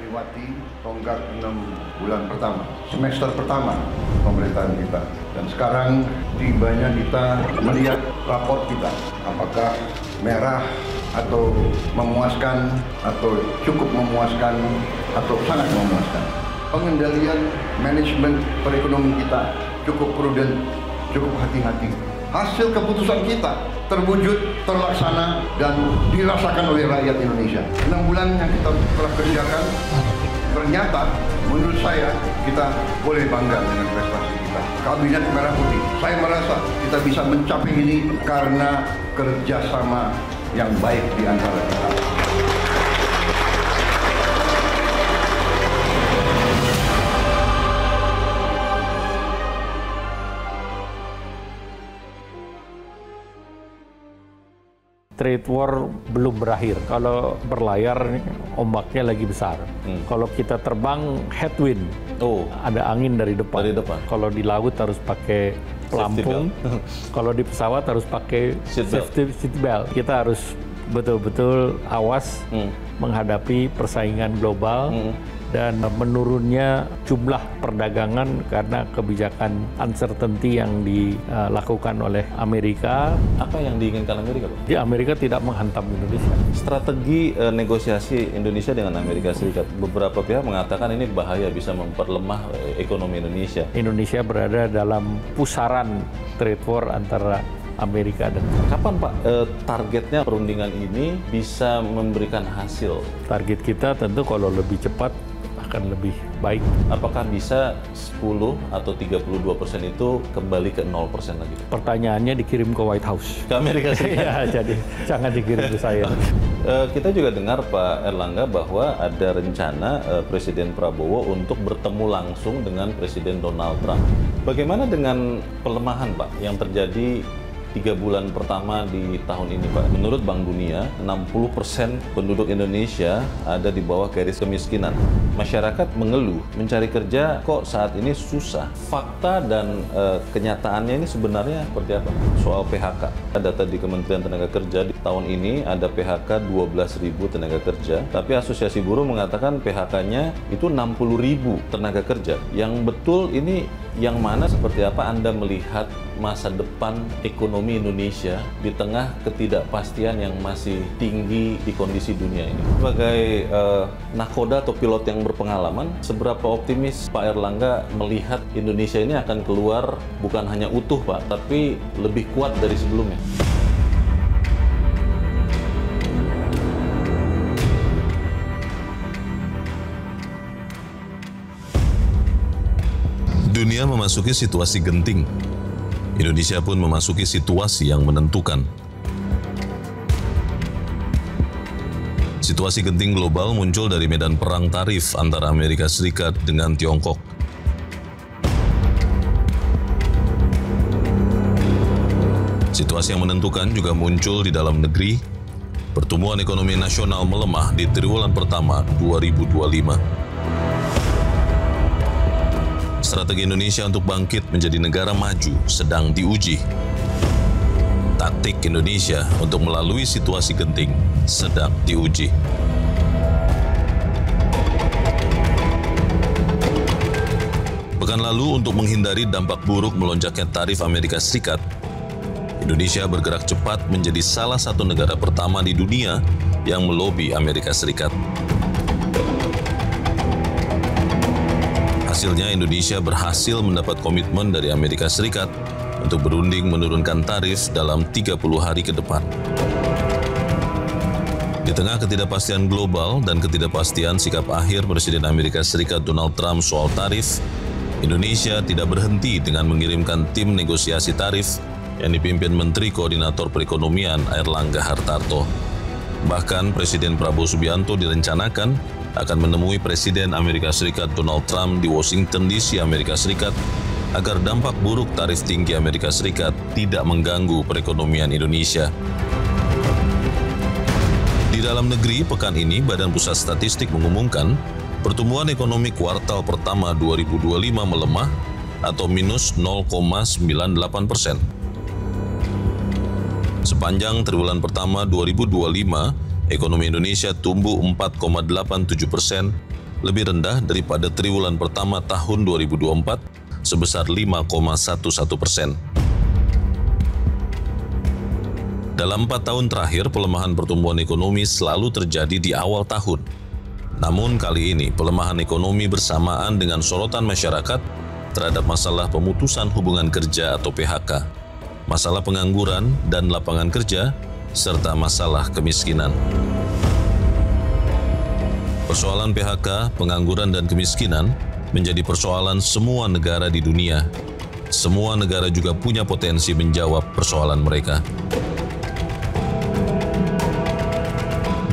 melewati tonggak 6 bulan pertama, semester pertama pemerintahan kita. Dan sekarang tibanya kita melihat raport kita, apakah merah atau memuaskan, atau cukup memuaskan, atau sangat memuaskan. Pengendalian manajemen perekonomian kita cukup prudent, cukup hati-hati. Hasil keputusan kita terwujud, terlaksana, dan dirasakan oleh rakyat Indonesia. 6 bulan yang kita telah kerjakan, ternyata menurut saya kita boleh bangga dengan prestasi kita. Kabinet Merah Putih, saya merasa kita bisa mencapai ini karena kerjasama yang baik di antara kita. Trade war belum berakhir. Kalau berlayar, ombaknya lagi besar. Kalau kita terbang, headwind. Ada angin dari depan. Kalau di laut harus pakai pelampung. Kalau di pesawat harus pakai safety seat belt. Kita harus betul-betul awas menghadapi persaingan global dan menurunnya jumlah perdagangan karena kebijakan uncertainty yang dilakukan oleh Amerika. Apa yang diinginkan Amerika, Pak? Di Amerika tidak menghantam Indonesia. Strategi negosiasi Indonesia dengan Amerika Serikat. Beberapa pihak mengatakan ini bahaya, bisa memperlemah ekonomi Indonesia. Indonesia berada dalam pusaran trade war antara Amerika dan kapan Pak targetnya perundingan ini bisa memberikan hasil? Target kita tentu kalau lebih cepat akan lebih baik. Apakah bisa 10 atau 32% itu kembali ke 0% lagi? Pertanyaannya dikirim ke White House. Ke Amerika Serikat? Ya, jadi jangan dikirim ke saya. Kita juga dengar Pak Erlangga bahwa ada rencana Presiden Prabowo untuk bertemu langsung dengan Presiden Donald Trump. Bagaimana dengan pelemahan Pak yang terjadi 3 bulan pertama di tahun ini, Pak? Menurut Bank Dunia, 60% penduduk Indonesia ada di bawah garis kemiskinan. Masyarakat mengeluh, mencari kerja kok saat ini susah. Fakta dan kenyataannya ini sebenarnya seperti apa? Soal PHK. Data di Kementerian Tenaga Kerja di tahun ini ada PHK 12.000 tenaga kerja, tapi Asosiasi Buruh mengatakan PHK-nya itu 60.000 tenaga kerja. Yang betul ini yang mana, seperti apa Anda melihat masa depan ekonomi Indonesia di tengah ketidakpastian yang masih tinggi di kondisi dunia ini? Sebagai nakoda atau pilot yang berpengalaman, seberapa optimis Pak Erlangga melihat Indonesia ini akan keluar bukan hanya utuh Pak, tapi lebih kuat dari sebelumnya? Dunia memasuki situasi genting. Indonesia pun memasuki situasi yang menentukan. Situasi genting global muncul dari medan perang tarif antara Amerika Serikat dengan Tiongkok. Situasi yang menentukan juga muncul di dalam negeri. Pertumbuhan ekonomi nasional melemah di triwulan pertama 2025. Strategi Indonesia untuk bangkit menjadi negara maju sedang diuji. Taktik Indonesia untuk melalui situasi genting sedang diuji. Pekan lalu, untuk menghindari dampak buruk melonjaknya tarif Amerika Serikat, Indonesia bergerak cepat menjadi salah satu negara pertama di dunia yang melobi Amerika Serikat. Hasilnya, Indonesia berhasil mendapat komitmen dari Amerika Serikat untuk berunding menurunkan tarif dalam 30 hari ke depan. Di tengah ketidakpastian global dan ketidakpastian sikap akhir Presiden Amerika Serikat Donald Trump soal tarif, Indonesia tidak berhenti dengan mengirimkan tim negosiasi tarif yang dipimpin Menteri Koordinator Perekonomian Airlangga Hartarto. Bahkan Presiden Prabowo Subianto direncanakan akan menemui Presiden Amerika Serikat Donald Trump di Washington DC, Amerika Serikat, agar dampak buruk tarif tinggi Amerika Serikat tidak mengganggu perekonomian Indonesia. Di dalam negeri, pekan ini Badan Pusat Statistik mengumumkan pertumbuhan ekonomi kuartal pertama 2025 melemah atau minus 0,98%. Sepanjang triwulan pertama 2025, ekonomi Indonesia tumbuh 4,87%, lebih rendah daripada triwulan pertama tahun 2024 sebesar 5,11%. Dalam 4 tahun terakhir, pelemahan pertumbuhan ekonomi selalu terjadi di awal tahun. Namun kali ini, pelemahan ekonomi bersamaan dengan sorotan masyarakat terhadap masalah pemutusan hubungan kerja atau PHK, masalah pengangguran dan lapangan kerja, serta masalah kemiskinan. Persoalan PHK, pengangguran, dan kemiskinan menjadi persoalan semua negara di dunia. Semua negara juga punya potensi menjawab persoalan mereka.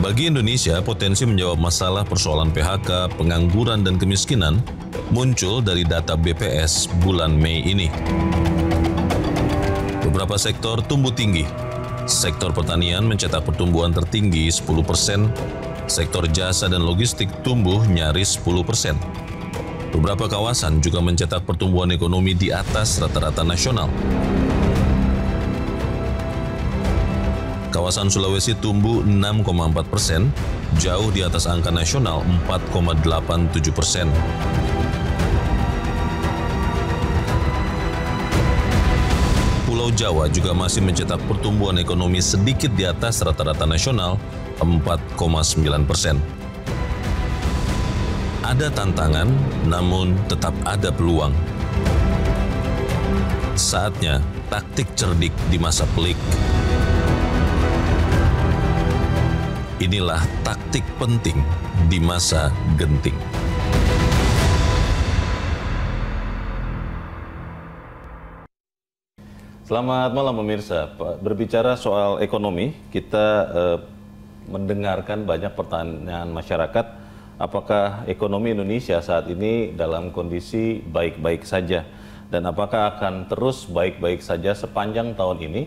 Bagi Indonesia, potensi menjawab masalah persoalan PHK, pengangguran, dan kemiskinan muncul dari data BPS bulan Mei ini. Beberapa sektor tumbuh tinggi. Sektor pertanian mencetak pertumbuhan tertinggi 10%, sektor jasa dan logistik tumbuh nyaris 10%. Beberapa kawasan juga mencetak pertumbuhan ekonomi di atas rata-rata nasional. Kawasan Sulawesi tumbuh 6,4%, jauh di atas angka nasional 4,87%. Pulau Jawa juga masih mencetak pertumbuhan ekonomi sedikit di atas rata-rata nasional 4,9%. Ada tantangan, namun tetap ada peluang. Saatnya taktik cerdik di masa pelik. Inilah taktik penting di masa genting. Selamat malam pemirsa. Berbicara soal ekonomi, kita mendengarkan banyak pertanyaan masyarakat. Apakah ekonomi Indonesia saat ini dalam kondisi baik-baik saja? Dan apakah akan terus baik-baik saja sepanjang tahun ini?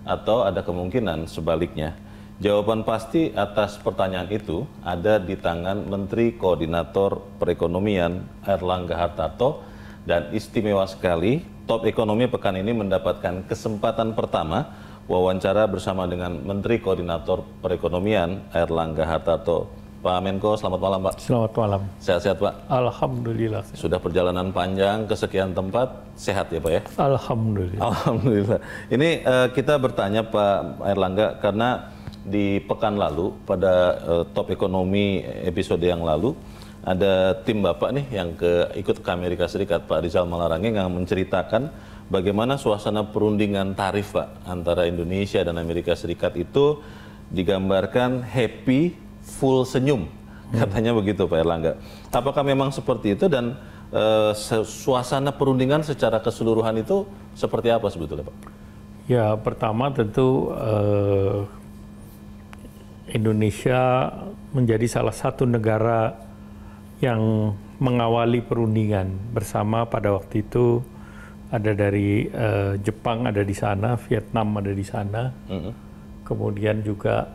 Atau ada kemungkinan sebaliknya? Jawaban pasti atas pertanyaan itu ada di tangan Menteri Koordinator Perekonomian Airlangga Hartarto, dan istimewa sekali, Top Ekonomi pekan ini mendapatkan kesempatan pertama wawancara bersama dengan Menteri Koordinator Perekonomian Airlangga Hartarto. Pak Menko, selamat malam Pak. Selamat malam. Sehat-sehat Pak? Alhamdulillah. Sudah perjalanan panjang ke sekian tempat, sehat ya Pak ya? Alhamdulillah. Alhamdulillah. Ini kita bertanya Pak Airlangga karena di pekan lalu pada Top Ekonomi episode yang lalu ada tim Bapak nih yang ikut ke Amerika Serikat, Pak Rizal Malarangeng, yang menceritakan bagaimana suasana perundingan tarif Pak antara Indonesia dan Amerika Serikat itu digambarkan happy, full senyum, katanya begitu Pak Airlangga. Apakah memang seperti itu, dan suasana perundingan secara keseluruhan itu seperti apa sebetulnya Pak? Ya, pertama tentu Indonesia menjadi salah satu negara yang mengawali perundingan bersama. Pada waktu itu ada dari Jepang ada di sana, Vietnam ada di sana, kemudian juga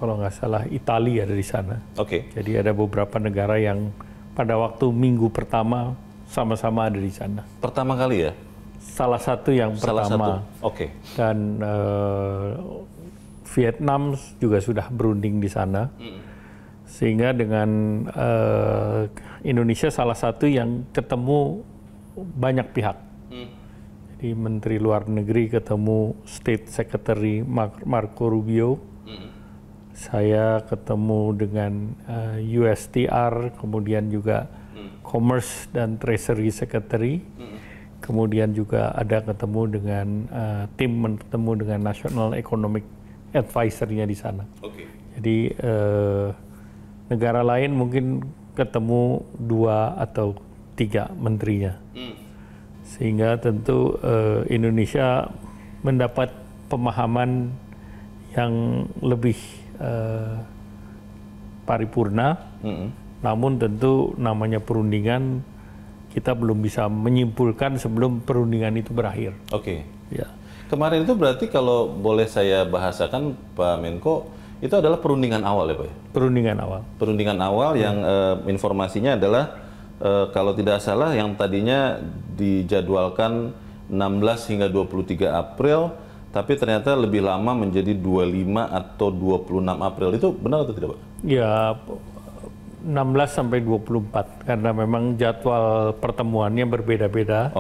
kalau nggak salah Italia ada di sana. Jadi ada beberapa negara yang pada waktu minggu pertama sama-sama ada di sana. Pertama kali ya? Salah satu yang pertama. Dan Vietnam juga sudah berunding di sana, sehingga dengan Indonesia salah satu yang ketemu banyak pihak. Jadi Menteri Luar Negeri ketemu State Secretary Marco Rubio, saya ketemu dengan USTR, kemudian juga Commerce dan Treasury Secretary, kemudian juga ada ketemu dengan tim bertemu dengan National Economic Advisor-nya di sana. Jadi negara lain mungkin ketemu 2 atau 3 menterinya. Sehingga tentu Indonesia mendapat pemahaman yang lebih paripurna. Namun tentu namanya perundingan, kita belum bisa menyimpulkan sebelum perundingan itu berakhir. Ya. Kemarin itu berarti kalau boleh saya bahasakan Pak Menko, itu adalah perundingan awal ya Pak? Perundingan awal. Perundingan awal yang informasinya adalah kalau tidak salah yang tadinya dijadwalkan 16 hingga 23 April, tapi ternyata lebih lama menjadi 25 atau 26 April. Itu benar atau tidak Pak? Ya, 16 sampai 24 karena memang jadwal pertemuannya berbeda-beda.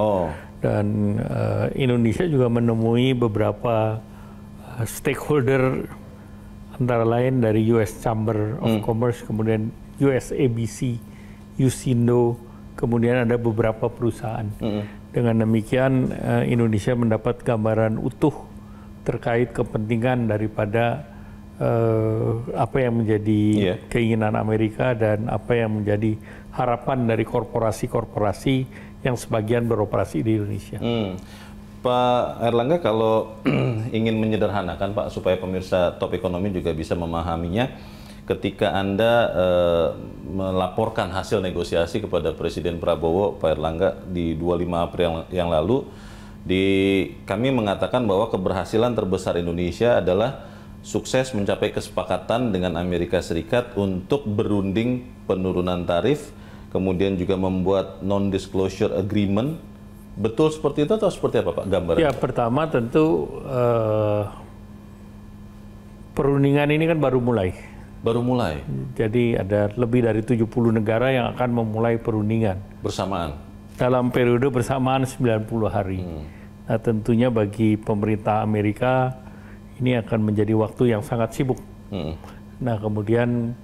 Dan Indonesia juga menemui beberapa stakeholder antara lain dari US Chamber of Commerce, kemudian USABC, USINDO, kemudian ada beberapa perusahaan. Dengan demikian Indonesia mendapat gambaran utuh terkait kepentingan daripada apa yang menjadi keinginan Amerika dan apa yang menjadi harapan dari korporasi-korporasi yang sebagian beroperasi di Indonesia. Pak Airlangga, kalau ingin menyederhanakan Pak, supaya pemirsa Top Ekonomi juga bisa memahaminya, ketika Anda melaporkan hasil negosiasi kepada Presiden Prabowo, Pak Airlangga, di 25 April yang lalu, kami mengatakan bahwa keberhasilan terbesar Indonesia adalah sukses mencapai kesepakatan dengan Amerika Serikat untuk berunding penurunan tarif, kemudian juga membuat non-disclosure agreement. Betul seperti itu atau seperti apa Pak gambarannya? Ya, pertama tentu perundingan ini kan baru mulai. Baru mulai? Jadi ada lebih dari 70 negara yang akan memulai perundingan. Bersamaan? Dalam periode bersamaan 90 hari. Nah, tentunya bagi pemerintah Amerika ini akan menjadi waktu yang sangat sibuk. Nah, kemudian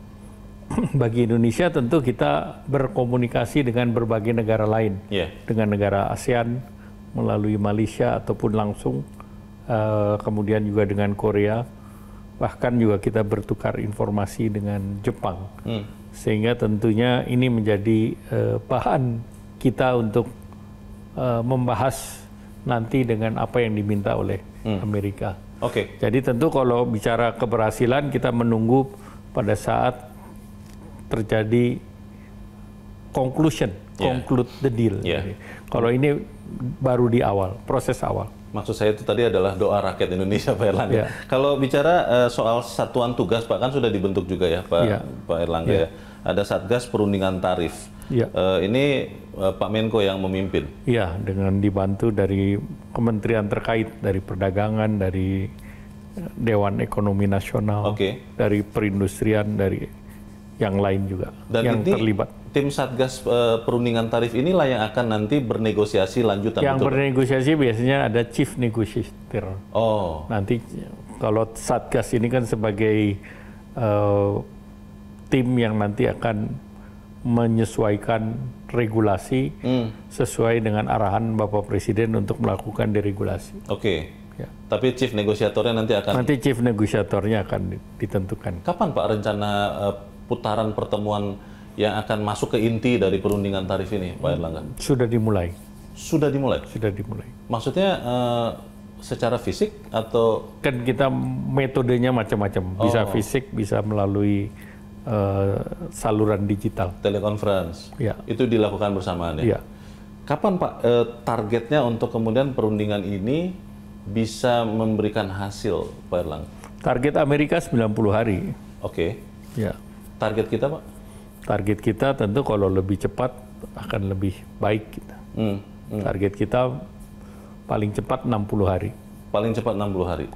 bagi Indonesia tentu kita berkomunikasi dengan berbagai negara lain, dengan negara ASEAN melalui Malaysia ataupun langsung, kemudian juga dengan Korea, bahkan juga kita bertukar informasi dengan Jepang, sehingga tentunya ini menjadi bahan kita untuk membahas nanti dengan apa yang diminta oleh Amerika. Jadi tentu kalau bicara keberhasilan kita menunggu pada saat terjadi conclude the deal. Kalau ini baru di awal, proses awal. Maksud saya itu tadi adalah doa rakyat Indonesia, Pak Airlangga. Kalau bicara soal satuan tugas, Pak, kan sudah dibentuk juga ya, Pak Airlangga. Ada Satgas Perundingan Tarif. Ini Pak Menko yang memimpin. Iya, dengan dibantu dari kementerian terkait, dari perdagangan, dari Dewan Ekonomi Nasional, dari perindustrian, dari yang lain juga yang terlibat. Tim Satgas Perundingan Tarif inilah yang akan nanti bernegosiasi lanjutan. Yang bernegosiasi biasanya ada Chief Negotiator. Nanti kalau Satgas ini kan sebagai tim yang nanti akan menyesuaikan regulasi sesuai dengan arahan Bapak Presiden untuk melakukan deregulasi. Tapi Chief Negosiatornya nanti akan... Nanti Chief Negosiatornya akan ditentukan. Kapan Pak rencana putaran pertemuan yang akan masuk ke inti dari perundingan tarif ini, Pak Airlangga? Sudah dimulai. Sudah dimulai? Sudah dimulai. Maksudnya secara fisik atau... Kan kita metodenya macam-macam. Bisa fisik, bisa melalui saluran digital. Telekonferensi? Itu dilakukan bersamaan ya? Kapan Pak targetnya untuk kemudian perundingan ini bisa memberikan hasil, Pak Airlangga? Target Amerika 90 hari. Target kita, Pak? Target kita tentu kalau lebih cepat akan lebih baik kita. Target kita paling cepat 60 hari. Paling cepat 60 hari?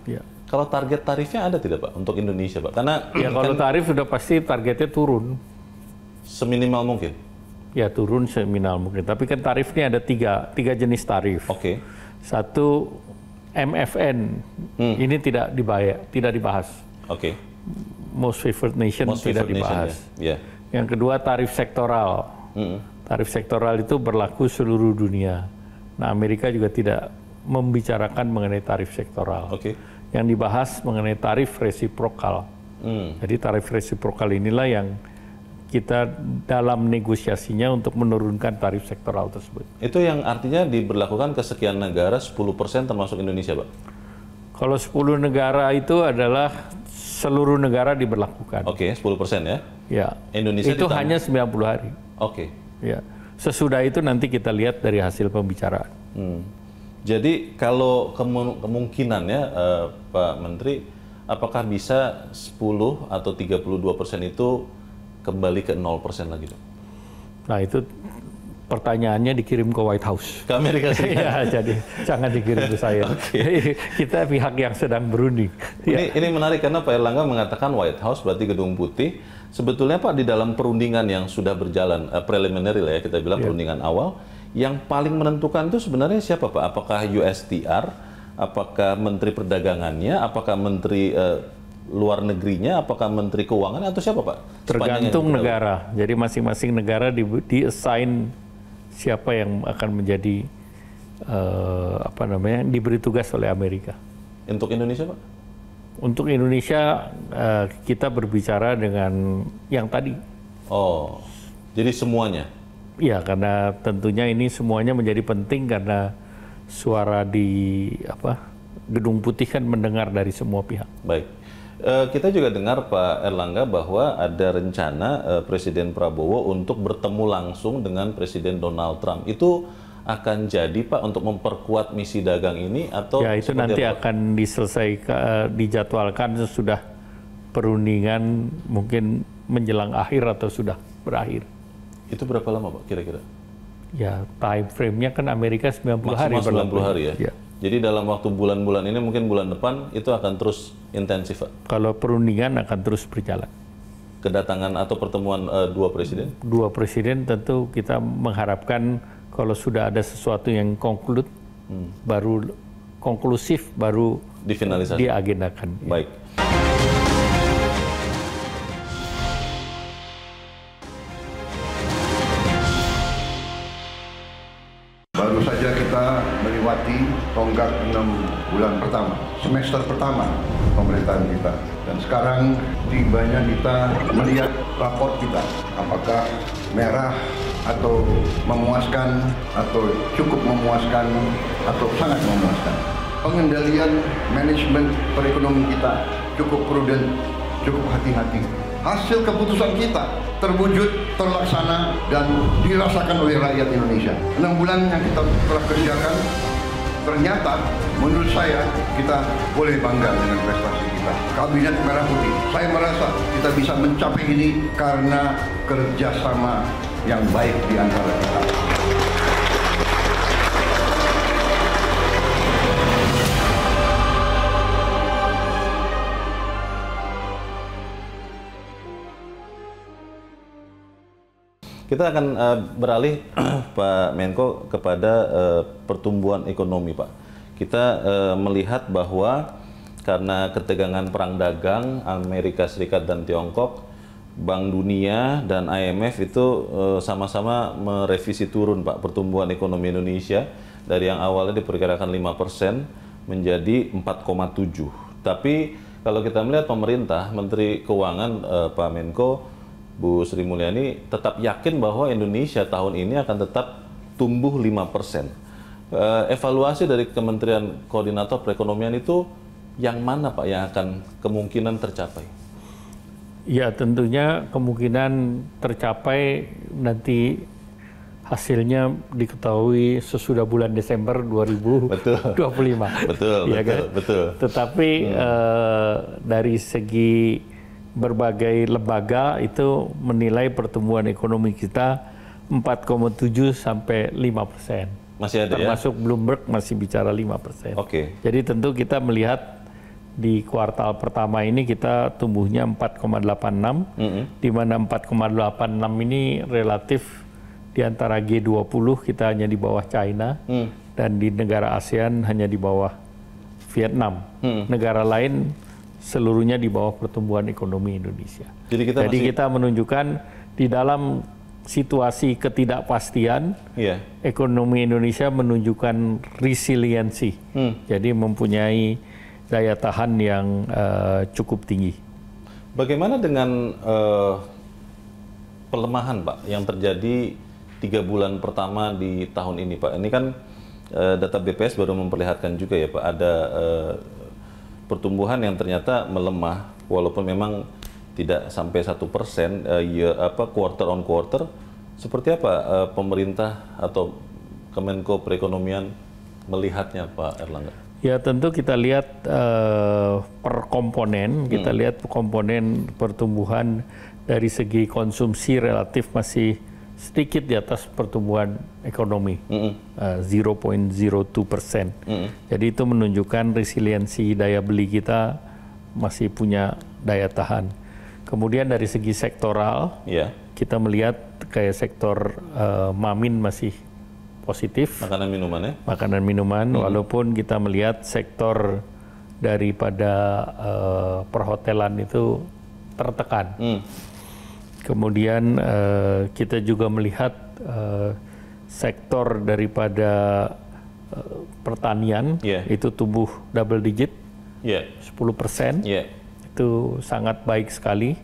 Kalau target tarifnya ada tidak Pak untuk Indonesia Pak? Karena kalau tarif sudah pasti targetnya turun. Seminimal mungkin? Ya turun seminimal mungkin. Tapi kan tarifnya ada tiga jenis tarif. Satu MFN, ini tidak dibahas. Most Favored Nation tidak dibahas. Yang kedua tarif sektoral. Tarif sektoral itu berlaku seluruh dunia. Nah, Amerika juga tidak membicarakan mengenai tarif sektoral. Yang dibahas mengenai tarif resiprokal. Jadi tarif resiprokal inilah yang kita dalam negosiasinya untuk menurunkan tarif sektoral tersebut. Itu yang artinya diberlakukan ke sekian negara, 10% termasuk Indonesia, Pak? Kalau 10 negara itu adalah seluruh negara diberlakukan. 10% ya? Indonesia itu hanya 90 hari. Sesudah itu nanti kita lihat dari hasil pembicaraan. Jadi kalau kemungkinannya Pak Menteri, apakah bisa 10 atau 32% itu kembali ke 0% lagi, Pak? Nah itu pertanyaannya dikirim ke White House. Ke Amerika Serikat? Jadi jangan dikirim ke saya. Kita pihak yang sedang berunding. Ini menarik karena Pak Airlangga mengatakan White House berarti Gedung Putih, Sebetulnya Pak, di dalam perundingan yang sudah berjalan, preliminary lah ya, kita bilang perundingan awal, yang paling menentukan itu sebenarnya siapa Pak? Apakah USTR, apakah Menteri Perdagangannya, apakah Menteri Luar Negerinya, apakah Menteri Keuangan, atau siapa Pak? Tergantung negara. Jadi masing-masing negara di-assign siapa yang akan menjadi diberi tugas oleh Amerika. Untuk Indonesia Pak? Untuk Indonesia, kita berbicara dengan yang tadi. Oh, jadi semuanya? Ya, karena tentunya ini semuanya menjadi penting karena suara di Gedung Putih kan mendengar dari semua pihak. Baik. Kita juga dengar Pak Erlangga bahwa ada rencana Presiden Prabowo untuk bertemu langsung dengan Presiden Donald Trump. Itu akan jadi Pak untuk memperkuat misi dagang ini, atau ya itu nanti akan diselesaikan, dijadwalkan sesudah perundingan mungkin menjelang akhir atau sudah berakhir. Itu berapa lama Pak kira-kira? Ya time frame-nya kan Amerika 90 hari. 90 hari ya? Ya. Jadi dalam waktu bulan-bulan ini, mungkin bulan depan itu akan terus intensif Pak? Kalau perundingan akan terus berjalan. Kedatangan atau pertemuan dua presiden? Dua presiden tentu kita mengharapkan kalau sudah ada sesuatu yang baru konklusif, baru difinalisasi, diagendakan. Baik. Baru saja kita melewati tonggak 6 bulan pertama, semester pertama pemerintahan kita. Dan sekarang tibanya kita melihat raport kita, apakah merah atau memuaskan, atau cukup memuaskan, atau sangat memuaskan. Pengendalian manajemen perekonomian kita cukup prudent, cukup hati-hati. Hasil keputusan kita terwujud, terlaksana, dan dirasakan oleh rakyat Indonesia. 6 bulan yang kita telah kerjakan, ternyata menurut saya kita boleh bangga dengan prestasi kita. Kabinet Merah Putih, saya merasa kita bisa mencapai ini karena kerjasama yang baik di antara kita. Kita akan beralih Pak Menko kepada pertumbuhan ekonomi Pak. Kita melihat bahwa karena ketegangan perang dagang Amerika Serikat dan Tiongkok, Bank Dunia dan IMF itu sama-sama merevisi turun Pak pertumbuhan ekonomi Indonesia dari yang awalnya diperkirakan 5% menjadi 4,7. Tapi kalau kita melihat pemerintah, Menteri Keuangan Pak Menko, Bu Sri Mulyani tetap yakin bahwa Indonesia tahun ini akan tetap tumbuh 5%. Evaluasi dari Kementerian Koordinator Perekonomian itu yang mana Pak yang akan kemungkinan tercapai? Ya tentunya kemungkinan tercapai nanti hasilnya diketahui sesudah bulan Desember 2025. Betul, ya kan? betul. Tetapi dari segi berbagai lembaga itu menilai pertumbuhan ekonomi kita 4,7 sampai 5%. Masih ada termasuk Bloomberg masih bicara 5%. Oke. Jadi tentu kita melihat di kuartal pertama ini kita tumbuhnya 4,86, di mana 4,86 ini relatif di antara G20 kita hanya di bawah China, dan di negara ASEAN hanya di bawah Vietnam. Negara lain seluruhnya di bawah pertumbuhan ekonomi Indonesia. Jadi kita menunjukkan di dalam situasi ketidakpastian, ekonomi Indonesia menunjukkan resiliensi. Jadi mempunyai daya tahan yang cukup tinggi. Bagaimana dengan pelemahan Pak yang terjadi 3 bulan pertama di tahun ini Pak? Ini kan data BPS baru memperlihatkan juga ya Pak, ada pertumbuhan yang ternyata melemah, walaupun memang tidak sampai 1% quarter on quarter. Seperti apa pemerintah atau Kemenko Perekonomian melihatnya Pak Erlangga? Ya tentu kita lihat per komponen, kita lihat komponen pertumbuhan dari segi konsumsi relatif masih sedikit di atas pertumbuhan ekonomi, 0,02%. Jadi itu menunjukkan resiliensi daya beli kita masih punya daya tahan. Kemudian dari segi sektoral, kita melihat kayak sektor mamin masih positif. Makanan minuman ya? Makanan minuman, walaupun kita melihat sektor daripada perhotelan itu tertekan. Kemudian kita juga melihat sektor daripada pertanian itu tumbuh double digit, 10%. Itu sangat baik sekali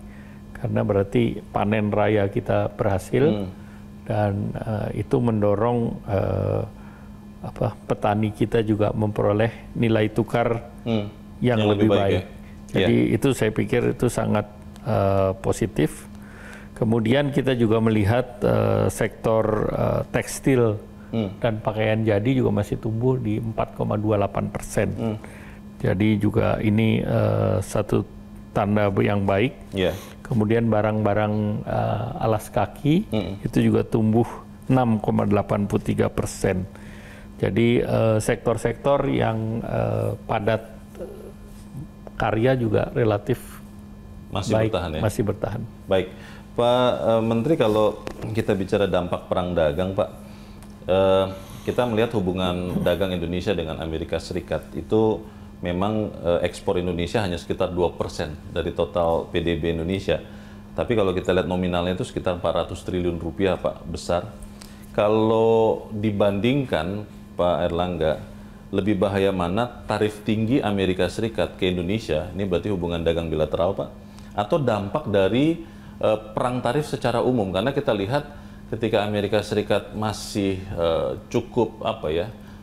karena berarti panen raya kita berhasil dan itu mendorong petani kita juga memperoleh nilai tukar yang lebih baik. Jadi itu saya pikir itu sangat positif. Kemudian kita juga melihat sektor tekstil dan pakaian jadi juga masih tumbuh di 4,28%. Jadi juga ini satu tanda yang baik. Kemudian barang-barang alas kaki itu juga tumbuh 6,83%. Jadi sektor-sektor yang padat karya juga relatif masih baik, bertahan ya? Masih bertahan. Baik, Pak Menteri, kalau kita bicara dampak perang dagang, Pak, kita melihat hubungan dagang Indonesia dengan Amerika Serikat itu memang ekspor Indonesia hanya sekitar 2% dari total PDB Indonesia. Tapi kalau kita lihat nominalnya itu sekitar 400 triliun rupiah, Pak, besar. Kalau dibandingkan, Pak Erlangga, lebih bahaya mana tarif tinggi Amerika Serikat ke Indonesia, ini berarti hubungan dagang bilateral, Pak, atau dampak dari perang tarif secara umum? Karena kita lihat ketika Amerika Serikat masih cukup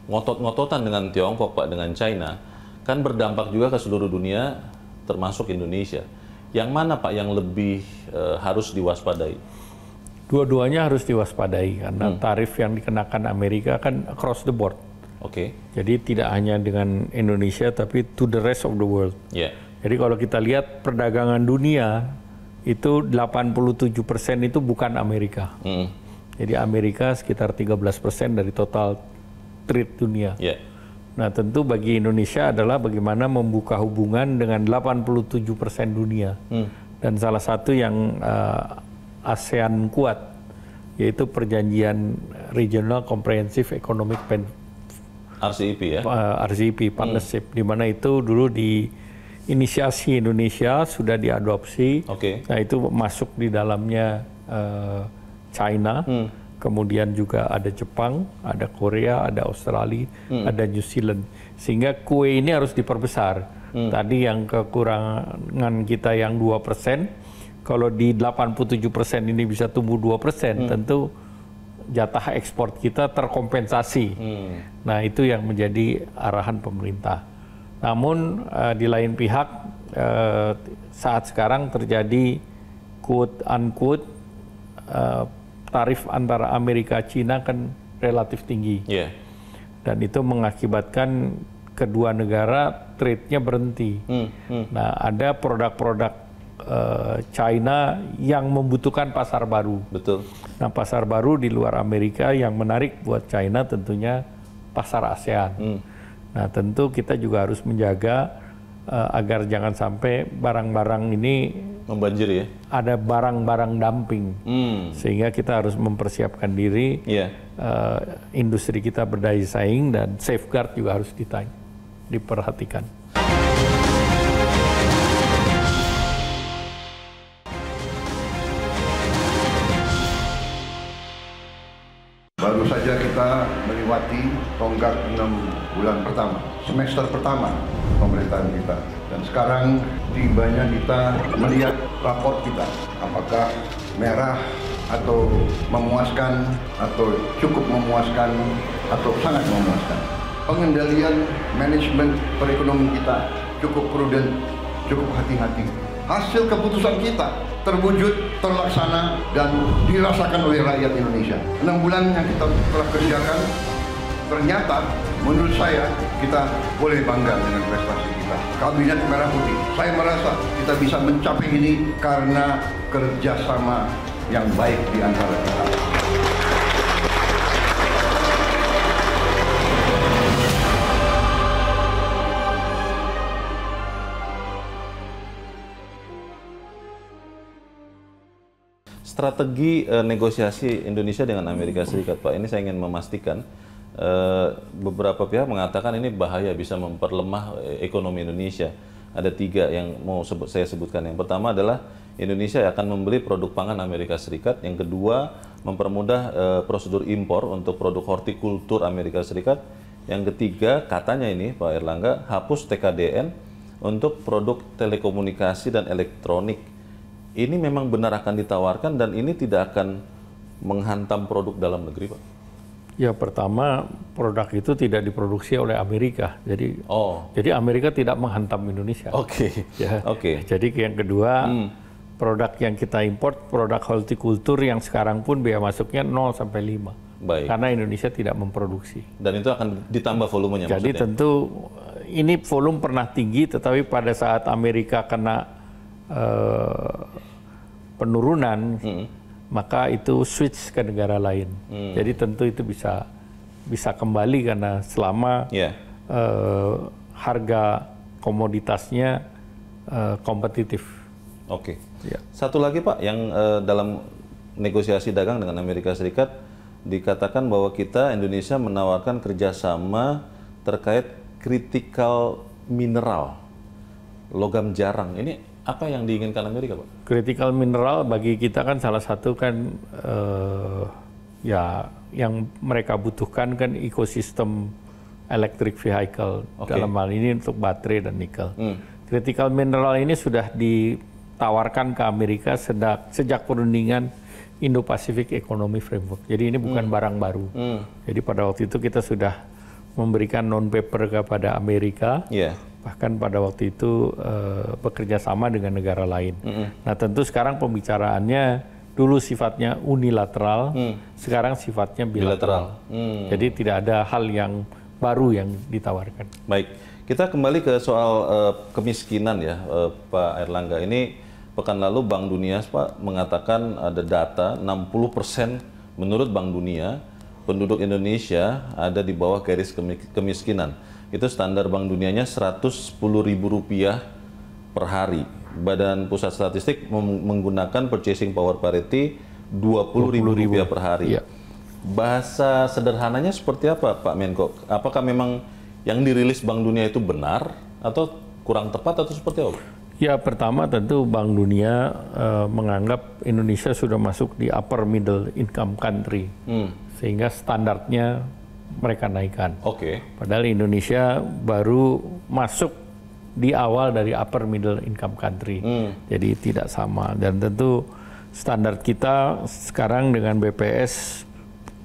ngotot-ngototan dengan Tiongkok, Pak, dengan China, kan berdampak juga ke seluruh dunia, termasuk Indonesia. Yang mana, Pak, yang lebih harus diwaspadai? Dua-duanya harus diwaspadai karena tarif yang dikenakan Amerika kan across the board. Jadi tidak hanya dengan Indonesia, tapi to the rest of the world. Jadi kalau kita lihat perdagangan dunia, itu 87% itu bukan Amerika. Jadi Amerika sekitar 13% dari total trade dunia. Nah, tentu bagi Indonesia adalah bagaimana membuka hubungan dengan 87% dunia. Dan salah satu yang ASEAN kuat, yaitu perjanjian Regional Comprehensive Economic RCEP ya? RCEP, partnership, di mana itu dulu diinisiasi Indonesia, sudah diadopsi. Nah, itu masuk di dalamnya China. Kemudian juga ada Jepang, ada Korea, ada Australia, ada New Zealand. Sehingga kue ini harus diperbesar. Tadi yang kekurangan kita yang 2%, kalau di 87% ini bisa tumbuh 2%, tentu jatah ekspor kita terkompensasi. Nah, itu yang menjadi arahan pemerintah. Namun di lain pihak, saat sekarang terjadi quote-unquote tarif antara Amerika Cina kan relatif tinggi. Dan itu mengakibatkan kedua negara trade-nya berhenti. Nah, ada produk-produk China yang membutuhkan pasar baru. Nah, pasar baru di luar Amerika yang menarik buat China tentunya pasar ASEAN. Nah, tentu kita juga harus menjaga agar jangan sampai barang-barang ini membanjir ya. Ada barang-barang dumping, sehingga kita harus mempersiapkan diri. Industri kita berdaya saing dan safeguard juga harus diperhatikan. Baru saja kita melewati tonggak 6 bulan pertama, semester pertama pemerintahan kita. Dan sekarang tibanya kita melihat raport kita, apakah merah atau memuaskan, atau cukup memuaskan, atau sangat memuaskan. Pengendalian manajemen perekonomian kita cukup prudent, cukup hati-hati. Hasil keputusan kita terwujud, terlaksana, dan dirasakan oleh rakyat Indonesia. 6 bulan yang kita telah kerjakan, ternyata menurut saya kita boleh bangga dengan prestasi kita. Kabinet Merah Putih, saya merasa kita bisa mencapai ini karena kerjasama yang baik di antara kita. strategi negosiasi Indonesia dengan Amerika Serikat, Pak, ini saya ingin memastikan beberapa pihak mengatakan ini bahaya, bisa memperlemah ekonomi Indonesia. Ada 3 yang mau saya sebutkan. Yang pertama adalah Indonesia akan membeli produk pangan Amerika Serikat. Yang kedua, mempermudah prosedur impor untuk produk hortikultur Amerika Serikat. Yang ketiga, katanya ini Pak Airlangga, hapus TKDN untuk produk telekomunikasi dan elektronik. Ini memang benar akan ditawarkan dan ini tidak akan menghantam produk dalam negeri, Pak? Ya, pertama, produk itu tidak diproduksi oleh Amerika, jadi Amerika tidak menghantam Indonesia. Ya. Jadi yang kedua, produk yang kita import, produk hortikultur yang sekarang pun biaya masuknya 0 sampai 5. Baik. Karena Indonesia tidak memproduksi. Dan itu akan ditambah volumenya. Jadi maksudnya? Tentu ini volume pernah tinggi, tetapi pada saat Amerika kena penurunan, maka itu switch ke negara lain. Jadi tentu itu bisa kembali karena selama harga komoditasnya kompetitif. Oke. Satu lagi Pak, yang dalam negosiasi dagang dengan Amerika Serikat dikatakan bahwa Indonesia menawarkan kerjasama terkait kritikal mineral, logam jarang. Ini apa yang diinginkan Amerika, Pak? Critical mineral bagi kita kan salah satu kan ya yang mereka butuhkan kan ekosistem electric vehicle, dalam hal ini untuk baterai dan nikel. Critical mineral ini sudah ditawarkan ke Amerika sejak perundingan Indo-Pacific Economic Framework. Jadi ini bukan barang baru. Jadi pada waktu itu kita sudah memberikan non-paper kepada Amerika. Bahkan pada waktu itu bekerja sama dengan negara lain. Nah tentu sekarang pembicaraannya dulu sifatnya unilateral, sekarang sifatnya bilateral. Jadi tidak ada hal yang baru yang ditawarkan. Baik, kita kembali ke soal kemiskinan ya Pak Airlangga. Ini pekan lalu Bank Dunia Pak mengatakan ada data 60% menurut Bank Dunia penduduk Indonesia ada di bawah garis kemiskinan. Itu standar Bank Dunianya Rp110.000 per hari. Badan Pusat Statistik menggunakan purchasing power parity Rp20.000 per hari. Bahasa sederhananya seperti apa Pak Menko? Apakah memang yang dirilis Bank Dunia itu benar atau kurang tepat atau seperti apa? Ya, pertama tentu Bank Dunia menganggap Indonesia sudah masuk di upper middle income country. Sehingga standarnya mereka naikkan. Padahal Indonesia baru masuk di awal dari upper middle income country. Jadi tidak sama. Dan tentu standar kita sekarang dengan BPS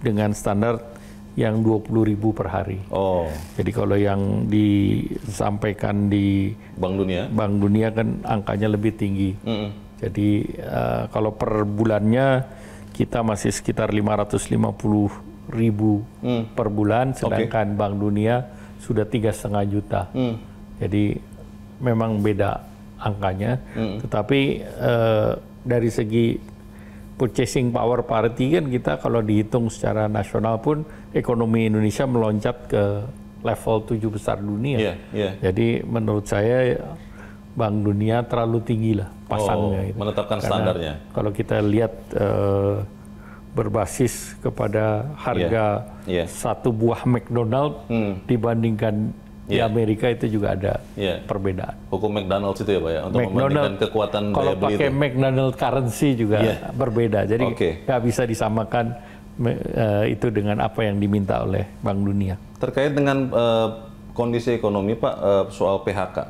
dengan standar yang 20.000 per hari. Jadi kalau yang disampaikan di Bank Dunia kan angkanya lebih tinggi. Jadi kalau per bulannya kita masih sekitar 550.000 per bulan, sedangkan Bank Dunia sudah 3,5 juta. Jadi memang beda angkanya. Tetapi dari segi purchasing power parity kan kita kalau dihitung secara nasional pun ekonomi Indonesia meloncat ke level 7 besar dunia. Jadi menurut saya Bank Dunia terlalu tinggi lah pasangnya. Menetapkan standarnya. Kalau kita lihat berbasis kepada harga satu buah McDonald dibandingkan di Amerika itu juga ada perbedaan. Hukum McDonald's itu ya Pak ya, untuk membandingkan kekuatan daya beli. Kalau pakai McDonald currency juga berbeda, jadi nggak bisa disamakan itu dengan apa yang diminta oleh Bank Dunia. Terkait dengan kondisi ekonomi Pak, soal PHK,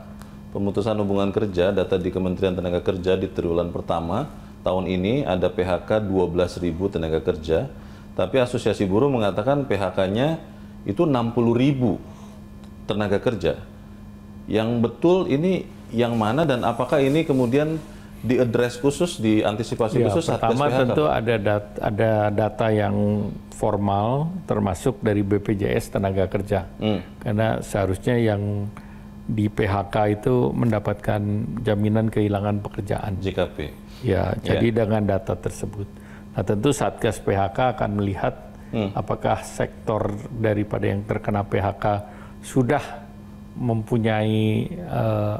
pemutusan hubungan kerja, data di Kementerian Tenaga Kerja di triwulan pertama tahun ini ada PHK 12.000 tenaga kerja, tapi Asosiasi Buruh mengatakan PHK-nya itu 60.000 tenaga kerja. Yang betul ini yang mana dan apakah ini kemudian diadres khusus, diantisipasi khusus? Pertama tentu ada data yang formal termasuk dari BPJS Tenaga Kerja. Karena seharusnya yang di PHK itu mendapatkan jaminan kehilangan pekerjaan. JKP. Ya, jadi dengan data tersebut. Nah, tentu Satgas PHK akan melihat apakah sektor daripada yang terkena PHK sudah mempunyai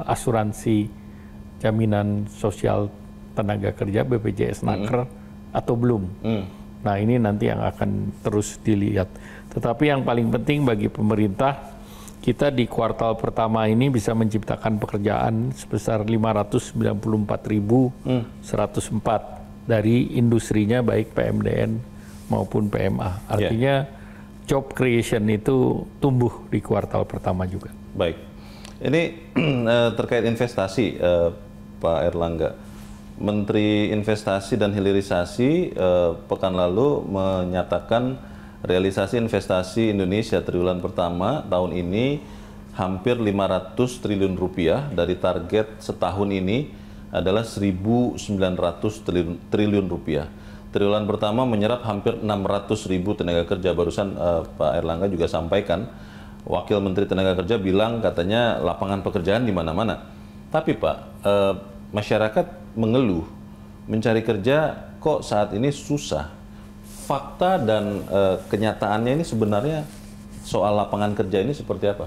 asuransi jaminan sosial tenaga kerja BPJS Naker atau belum. Nah ini nanti yang akan terus dilihat. Tetapi yang paling penting bagi pemerintah, kita di kuartal pertama ini bisa menciptakan pekerjaan sebesar 594.104 dari industrinya baik PMDN maupun PMA. Artinya job creation itu tumbuh di kuartal pertama juga. Baik, ini terkait investasi, Pak Erlangga. Menteri Investasi dan Hilirisasi pekan lalu menyatakan realisasi investasi Indonesia triwulan pertama tahun ini hampir 500 triliun rupiah, dari target setahun ini adalah 1.900 triliun rupiah. Triwulan pertama menyerap hampir 600.000 tenaga kerja. Barusan Pak Erlangga juga sampaikan, Wakil Menteri Tenaga Kerja bilang katanya lapangan pekerjaan di mana-mana. Tapi Pak, masyarakat mengeluh mencari kerja kok saat ini susah. Fakta dan kenyataannya ini sebenarnya soal lapangan kerja ini seperti apa?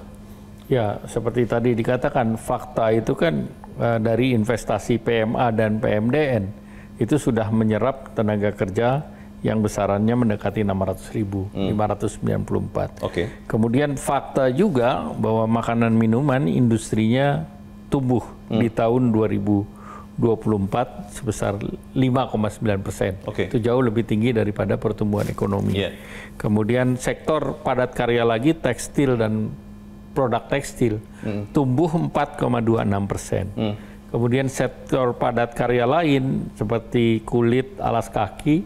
Ya, seperti tadi dikatakan, fakta itu kan dari investasi PMA dan PMDN itu sudah menyerap tenaga kerja yang besarannya mendekati 600.000, 594. Kemudian fakta juga bahwa makanan minuman industrinya tumbuh di tahun 2024 sebesar 5,9%. Itu jauh lebih tinggi daripada pertumbuhan ekonomi. Kemudian sektor padat karya lagi, tekstil dan produk tekstil tumbuh 4,26%. Kemudian sektor padat karya lain seperti kulit, alas kaki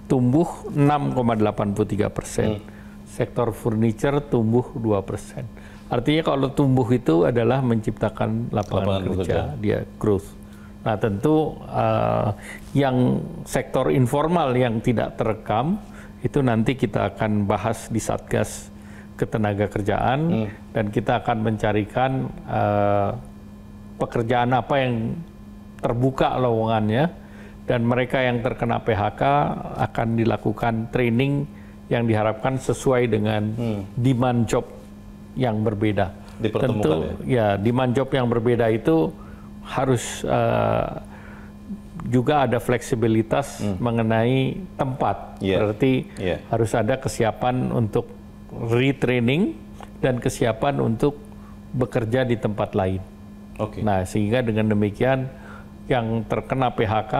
tumbuh 6,83%. Sektor furniture tumbuh 2%. Artinya kalau tumbuh itu adalah menciptakan lapangan kerja, dia growth. Nah tentu yang sektor informal yang tidak terekam itu nanti kita akan bahas di Satgas Ketenagakerjaan dan kita akan mencarikan pekerjaan apa yang terbuka lowongannya, dan mereka yang terkena PHK akan dilakukan training yang diharapkan sesuai dengan demand job yang berbeda. Tentu ya demand job yang berbeda itu harus juga ada fleksibilitas mengenai tempat. Berarti harus ada kesiapan untuk retraining dan kesiapan untuk bekerja di tempat lain. Nah, sehingga dengan demikian yang terkena PHK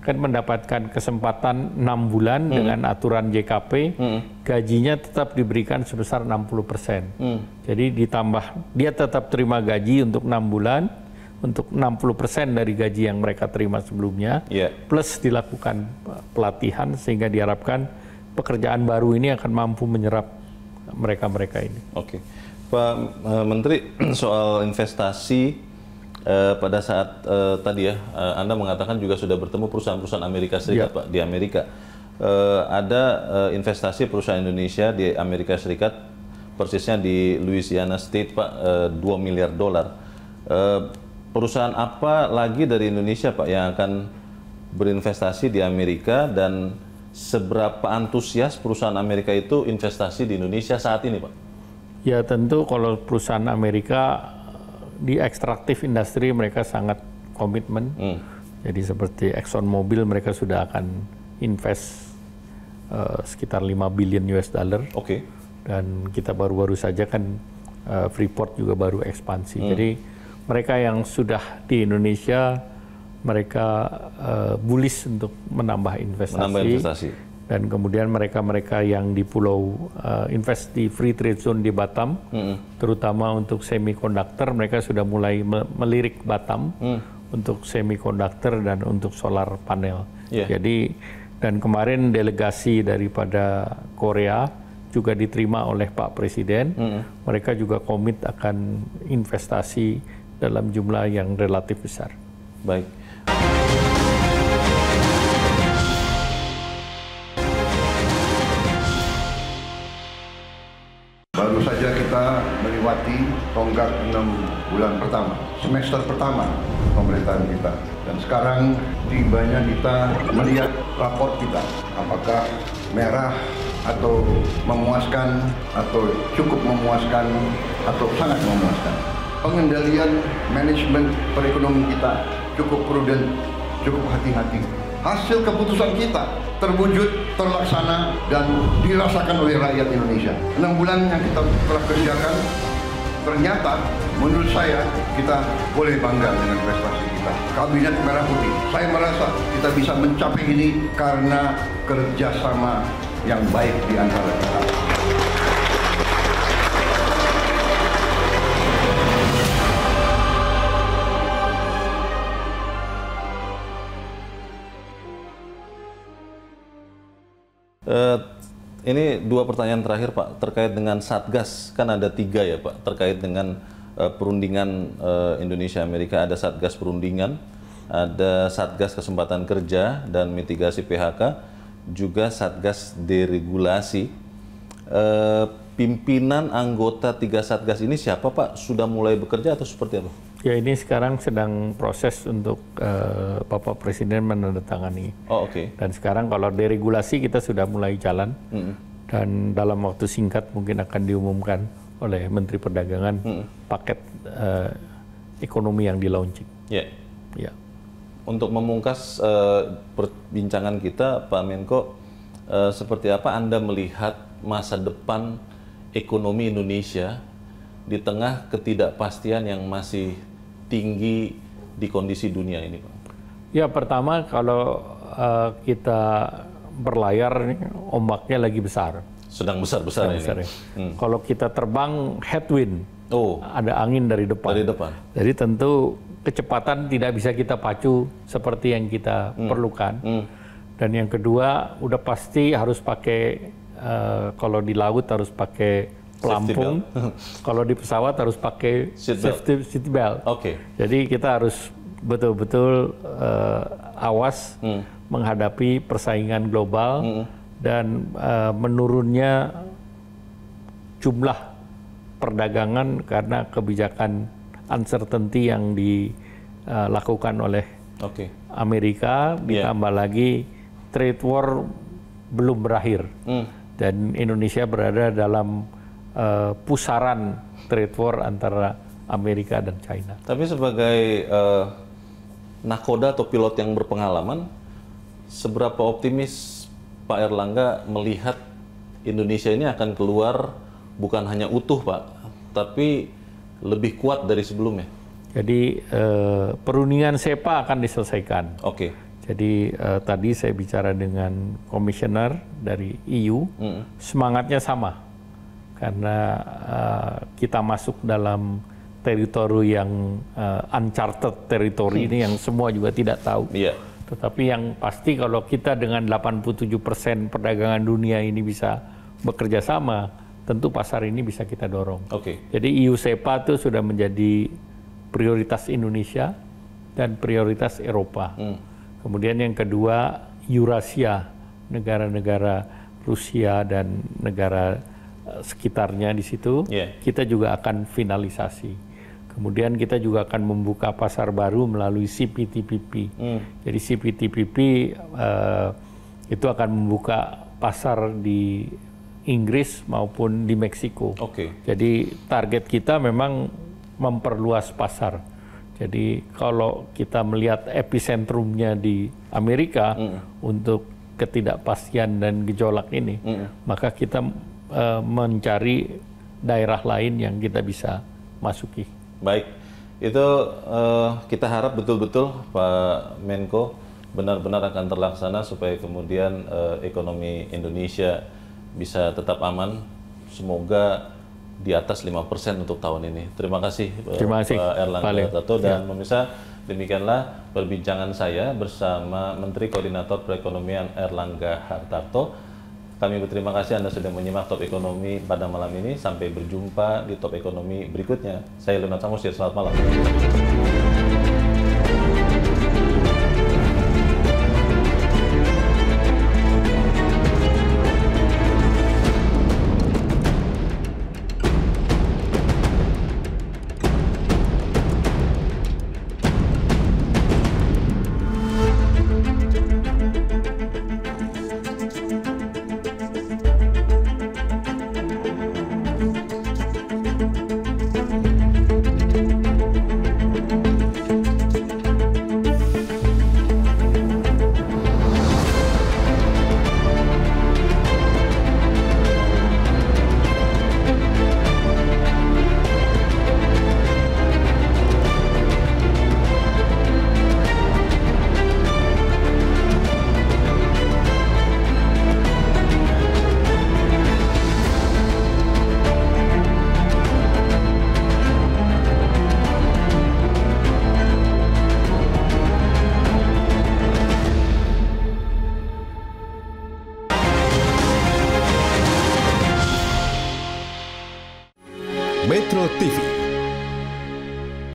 kan mendapatkan kesempatan 6 bulan dengan aturan JKP, gajinya tetap diberikan sebesar 60%. Jadi ditambah, dia tetap terima gaji untuk 6 bulan, untuk 60% dari gaji yang mereka terima sebelumnya, plus dilakukan pelatihan sehingga diharapkan pekerjaan baru ini akan mampu menyerap mereka-mereka ini. Pak Menteri, soal investasi pada saat tadi ya, Anda mengatakan juga sudah bertemu perusahaan-perusahaan Amerika Serikat, Pak, di Amerika. Ada investasi perusahaan Indonesia di Amerika Serikat, persisnya di Louisiana State, Pak, $2 miliar. Perusahaan apa lagi dari Indonesia, Pak, yang akan berinvestasi di Amerika, dan seberapa antusias perusahaan Amerika itu investasi di Indonesia saat ini, Pak? Ya tentu kalau perusahaan Amerika di ekstraktif industri mereka sangat komitmen. Jadi seperti Exxon Mobil, mereka sudah akan invest sekitar $5 billion. Dan kita baru-baru saja kan Freeport juga baru ekspansi. Jadi mereka yang sudah di Indonesia, mereka bullish untuk menambah investasi. Dan kemudian mereka-mereka yang di pulau invest di free trade zone di Batam, terutama untuk semikonduktor, mereka sudah mulai melirik Batam untuk semikonduktor dan untuk solar panel. Jadi, dan kemarin delegasi daripada Korea juga diterima oleh Pak Presiden. Mereka juga komit akan investasi dalam jumlah yang relatif besar. Baik. Baru saja kita melewati tonggak 6 bulan pertama, semester pertama pemerintahan kita. Dan sekarang tibanya kita melihat raport kita, apakah merah atau memuaskan, atau cukup memuaskan, atau sangat memuaskan. Pengendalian manajemen perekonomian kita cukup prudent, cukup hati-hati. hasil keputusan kita terwujud, terlaksana, dan dirasakan oleh rakyat Indonesia. 6 bulan yang kita telah kerjakan, ternyata menurut saya kita boleh bangga dengan prestasi kita. Kabinet Merah Putih, saya merasa kita bisa mencapai ini karena kerjasama yang baik di antara kita. Ini 2 pertanyaan terakhir Pak, terkait dengan Satgas, kan ada 3 ya Pak, terkait dengan perundingan Indonesia-Amerika. Ada Satgas Perundingan, ada Satgas Kesempatan Kerja dan Mitigasi PHK, juga Satgas Deregulasi. Pimpinan anggota 3 Satgas ini siapa Pak? Sudah mulai bekerja atau seperti apa? Ya, ini sekarang sedang proses untuk Bapak Presiden menandatangani. Oh, oke. Dan sekarang kalau deregulasi kita sudah mulai jalan, dan dalam waktu singkat mungkin akan diumumkan oleh Menteri Perdagangan paket ekonomi yang di-launching. Ya. Ya. Untuk memungkas perbincangan kita, Pak Menko, seperti apa Anda melihat masa depan ekonomi Indonesia di tengah ketidakpastian yang masih tinggi di kondisi dunia ini, Pak? Ya, pertama kalau kita berlayar, ombaknya lagi besar. Sedang besar-besar ini. Besar, ya. Kalau kita terbang headwind, ada angin dari depan. Dari depan. Jadi tentu kecepatan tidak bisa kita pacu seperti yang kita perlukan. Dan yang kedua, udah pasti harus pakai, kalau di laut harus pakai pelampung, kalau di pesawat harus pakai seat belt. Oke. Jadi kita harus betul-betul awas menghadapi persaingan global dan menurunnya jumlah perdagangan karena kebijakan uncertainty yang dilakukan oleh Amerika, ditambah lagi trade war belum berakhir dan Indonesia berada dalam pusaran trade war antara Amerika dan China. Tapi sebagai nakoda atau pilot yang berpengalaman, seberapa optimis Pak Erlangga melihat Indonesia ini akan keluar bukan hanya utuh Pak, tapi lebih kuat dari sebelumnya? Jadi perundingan SEPA akan diselesaikan. Oke. Jadi tadi saya bicara dengan komisioner dari EU, semangatnya sama. Karena kita masuk dalam teritori yang uncharted territory ini yang semua juga tidak tahu. Tetapi yang pasti kalau kita dengan 87% perdagangan dunia ini bisa bekerja sama, tentu pasar ini bisa kita dorong. Jadi EU SEPA itu sudah menjadi prioritas Indonesia dan prioritas Eropa. Kemudian yang kedua, Eurasia, negara-negara Rusia dan negara sekitarnya di situ, kita juga akan finalisasi. Kemudian kita juga akan membuka pasar baru melalui CPTPP. Jadi CPTPP itu akan membuka pasar di Inggris maupun di Meksiko. Jadi target kita memang memperluas pasar. Jadi kalau kita melihat epicentrumnya di Amerika untuk ketidakpastian dan gejolak ini, maka kita mencari daerah lain yang kita bisa masuki. Baik, itu kita harap betul-betul Pak Menko benar-benar akan terlaksana supaya kemudian ekonomi Indonesia bisa tetap aman. Semoga di atas 5% untuk tahun ini. Terima kasih Pak Erlangga Hartarto. Dan pemirsa, demikianlah perbincangan saya bersama Menteri Koordinator Perekonomian Erlangga Hartarto. Kami berterima kasih Anda sudah menyimak Top Ekonomi pada malam ini. Sampai berjumpa di Top Ekonomi berikutnya. Saya Leonard Samosir, selamat malam.